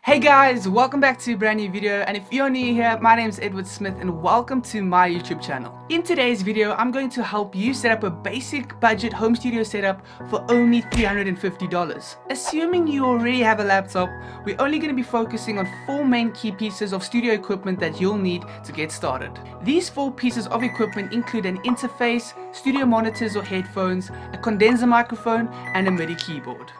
Hey guys, welcome back to a brand new video, and if you're new here, my name is Edward Smith and welcome to my YouTube channel. In today's video, I'm going to help you set up a basic budget home studio setup for only $350. Assuming you already have a laptop, we're only going to be focusing on 4 main key pieces of studio equipment that you'll need to get started. These 4 pieces of equipment include an interface, studio monitors or headphones, a condenser microphone, and a MIDI keyboard.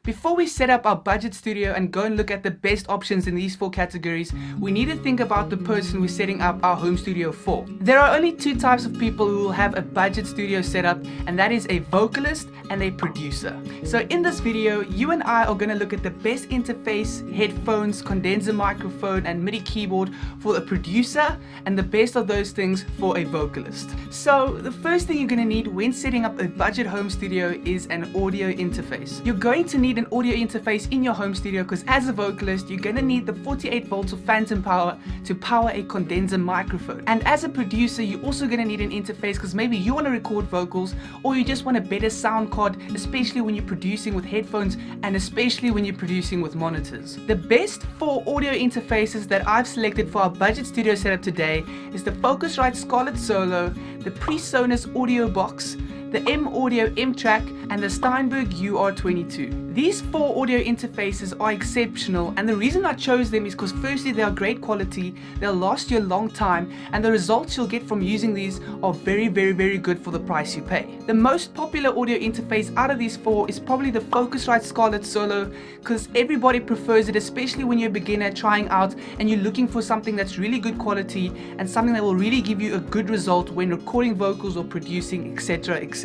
Before we set up our budget studio and go and look at the best options in these 4 categories, we need to think about the person we're setting up our home studio for. There are only 2 types of people who will have a budget studio setup, and that is a vocalist and a producer. So in this video, you and I are going to look at the best interface, headphones, condenser microphone, and MIDI keyboard for a producer, and the best of those things for a vocalist. So the first thing you're going to need when setting up a budget home studio is an audio interface. You're going to need an audio interface in your home studio because as a vocalist, you're going to need the 48 volts of phantom power to power a condenser microphone. And as a producer, you're also going to need an interface because maybe you want to record vocals, or you just want a better sound card, especially when you're producing with headphones and especially when you're producing with monitors. The best 4 audio interfaces that I've selected for our budget studio setup today is the Focusrite Scarlett Solo, the PreSonus Audio Box, the M-Audio M-Track, and the Steinberg UR22. These 4 audio interfaces are exceptional, and the reason I chose them is because firstly, they are great quality, they'll last you a long time, and the results you'll get from using these are very good for the price you pay. The most popular audio interface out of these 4 is probably the Focusrite Scarlett Solo, because everybody prefers it, especially when you're a beginner trying out and you're looking for something that's really good quality and something that will really give you a good result when recording vocals or producing, etc. etc.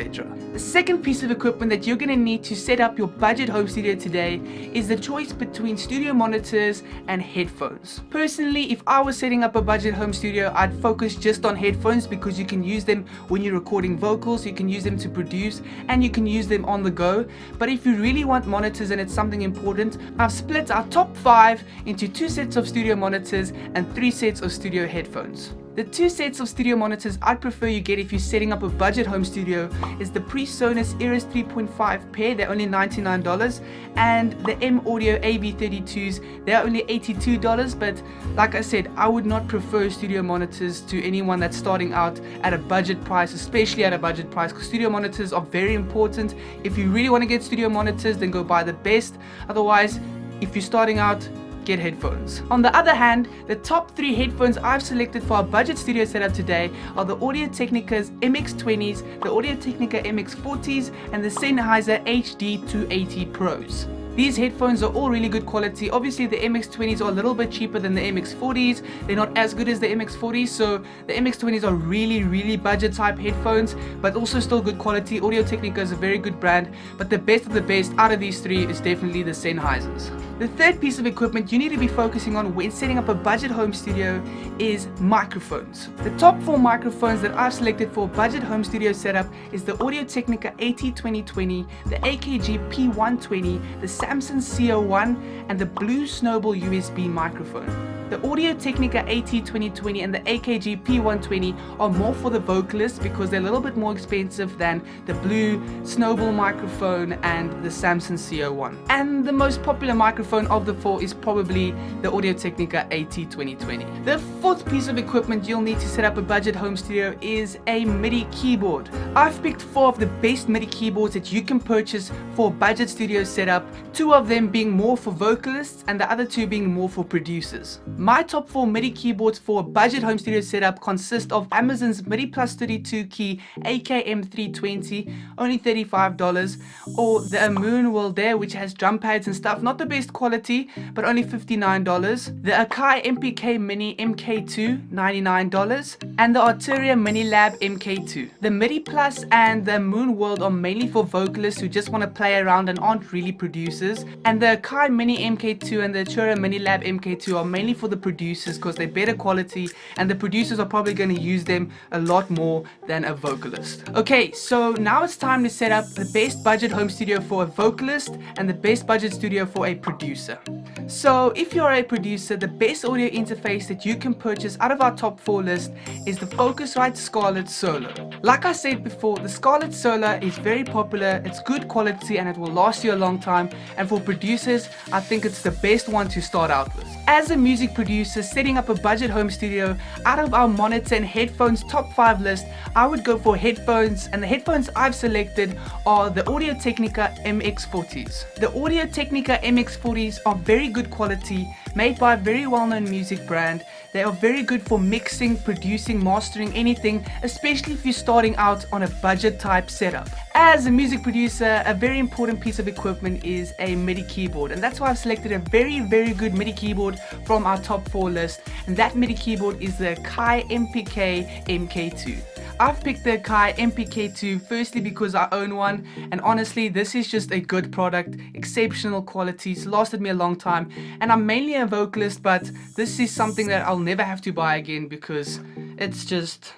The second piece of equipment that you're going to need to set up your budget home studio today is the choice between studio monitors and headphones. Personally, if I was setting up a budget home studio, I'd focus just on headphones because you can use them when you're recording vocals, you can use them to produce, and you can use them on the go. But if you really want monitors and it's something important, I've split our top 5 into 2 sets of studio monitors and 3 sets of studio headphones. The 2 sets of studio monitors I'd prefer you get if you're setting up a budget home studio is the PreSonus Eris 3.5 pair, they're only $99, and the M-Audio AB32s, they're only $82, but like I said, I would not prefer studio monitors to anyone that's starting out at a budget price, especially at a budget price, because studio monitors are very important. If you really want to get studio monitors, then go buy the best. Otherwise, if you're starting out, get headphones. On the other hand, the top 3 headphones I've selected for our budget studio setup today are the Audio-Technica's MX20s, the Audio-Technica MX40s, and the Sennheiser HD280 Pros. These headphones are all really good quality. Obviously, the MX20s are a little bit cheaper than the MX40s. They're not as good as the MX40s, so the MX20s are really budget type headphones, but also still good quality. Audio-Technica is a very good brand, but the best of the best out of these 3 is definitely the Sennheisers. The third piece of equipment you need to be focusing on when setting up a budget home studio is microphones. The top 4 microphones that I've selected for a budget home studio setup is the Audio-Technica AT2020, the AKG P120, the Samson CO1, and the Blue Snowball USB microphone. The Audio-Technica AT2020 and the AKG P120 are more for the vocalists because they're a little bit more expensive than the Blue Snowball microphone and the Samson CO1. And the most popular microphone of the 4 is probably the Audio-Technica AT2020. The 4th piece of equipment you'll need to set up a budget home studio is a MIDI keyboard. I've picked 4 of the best MIDI keyboards that you can purchase for a budget studio setup, 2 of them being more for vocalists and the other 2 being more for producers. My top 4 MIDI keyboards for a budget home studio setup consist of Amazon's MIDI Plus 32 key AKM320, only $35, or the Amoon World there, which has drum pads and stuff, not the best quality, but only $59. The Akai MPK Mini MK2, $99, and the Arturia Mini Lab MK2. The MIDI Plus and the Amoon World are mainly for vocalists who just want to play around and aren't really producers, and the Akai Mini MK2 and the Arturia Mini Lab MK2 are mainly for for the producers because they're better quality and the producers are probably going to use them a lot more than a vocalist. Okay, so now it's time to set up the best budget home studio for a vocalist and the best budget studio for a producer. So if you're a producer, the best audio interface that you can purchase out of our top 4 list is the Focusrite Scarlett Solo. Like I said before, the Scarlett Solo is very popular, it's good quality and it will last you a long time, and for producers I think it's the best one to start out with. As a music producer setting up a budget home studio, out of our monitor and headphones top 5 list, I would go for headphones, and the headphones I've selected are the Audio-Technica MX40s. The Audio-Technica MX40s are very good quality, made by a very well-known music brand. They are very good for mixing, producing, mastering, anything, especially if you're starting out on a budget type setup. As a music producer, a very important piece of equipment is a MIDI keyboard, and that's why I've selected a very good MIDI keyboard from our top 4 list, and that MIDI keyboard is the Kai MPK MK2. I've picked the Kai MPK2 firstly because I own one, and honestly this is just a good product, exceptional quality, it's lasted me a long time, and I'm mainly a vocalist, but this is something that I'll never have to buy again because it's just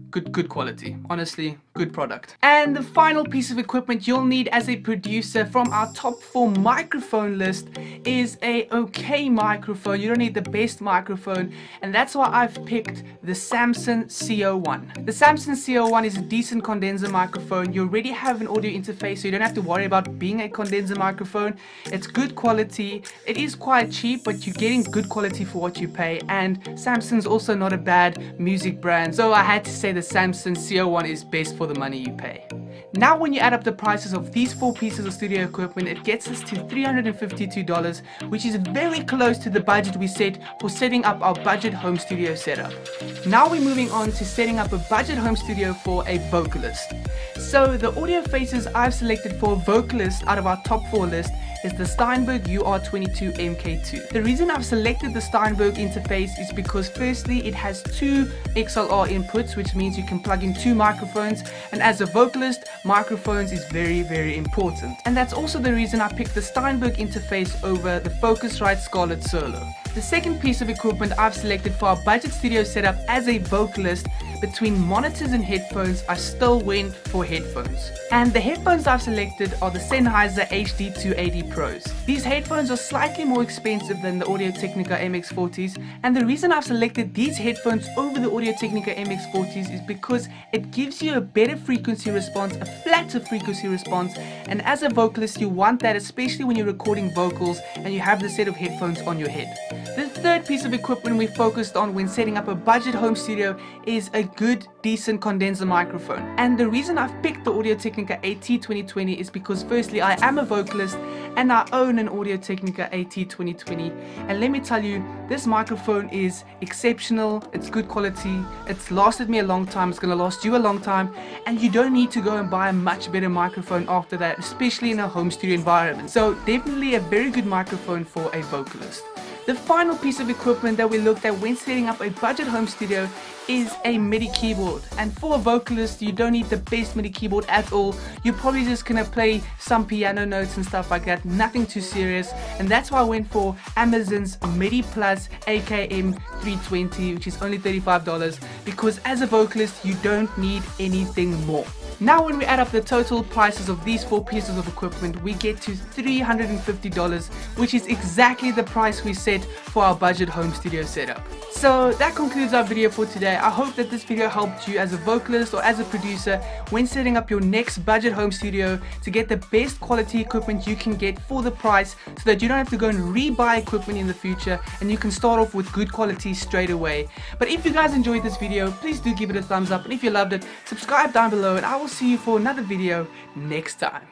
good quality. Honestly, good product. And the final piece of equipment you'll need as a producer from our top 4 microphone list is a okay microphone. You don't need the best microphone, and that's why I've picked the Samson CO1. The Samson CO1 is a decent condenser microphone. You already have an audio interface, so you don't have to worry about being a condenser microphone. It's good quality. It is quite cheap, but you're getting good quality for what you pay, and Samson's also not a bad music brand, so I had to say the Samson CO1 is best for the money you pay. Now when you add up the prices of these 4 pieces of studio equipment, it gets us to $352, which is very close to the budget we set for setting up our budget home studio setup. Now we're moving on to setting up a budget home studio for a vocalist. So the audio faces I've selected for a vocalist out of our top 4 list is the Steinberg UR22 MK2. The reason I've selected the Steinberg interface is because firstly it has 2 XLR inputs, which means you can plug in 2 microphones, and as a vocalist, microphones is very important. And that's also the reason I picked the Steinberg interface over the Focusrite Scarlett Solo. The second piece of equipment I've selected for our budget studio setup as a vocalist, between monitors and headphones, I still went for headphones. And the headphones I've selected are the Sennheiser HD280 Pros. These headphones are slightly more expensive than the Audio-Technica MX40s, and the reason I've selected these headphones over the Audio-Technica MX40s is because it gives you a better frequency response, a flatter frequency response, and as a vocalist you want that, especially when you're recording vocals and you have the set of headphones on your head. The third piece of equipment we focused on when setting up a budget home studio is a good, decent condenser microphone. And the reason I've picked the Audio-Technica AT2020 is because firstly I am a vocalist and I own an Audio-Technica AT2020, and let me tell you, this microphone is exceptional, it's good quality, it's lasted me a long time, it's gonna last you a long time, and you don't need to go and buy a much better microphone after that, especially in a home studio environment. So definitely a very good microphone for a vocalist. The final piece of equipment that we looked at when setting up a budget home studio is a MIDI keyboard, and for a vocalist you don't need the best MIDI keyboard at all. You're probably just gonna play some piano notes and stuff like that, nothing too serious, and that's why I went for Amazon's MIDI Plus AKM 320, which is only $35, because as a vocalist you don't need anything more. Now when we add up the total prices of these 4 pieces of equipment, we get to $350, which is exactly the price we set for our budget home studio setup. So that concludes our video for today. I hope that this video helped you as a vocalist or as a producer when setting up your next budget home studio to get the best quality equipment you can get for the price, so that you don't have to go and re-buy equipment in the future and you can start off with good quality straight away. But if you guys enjoyed this video, please do give it a thumbs up, and if you loved it, subscribe down below, and I will see you for another video next time.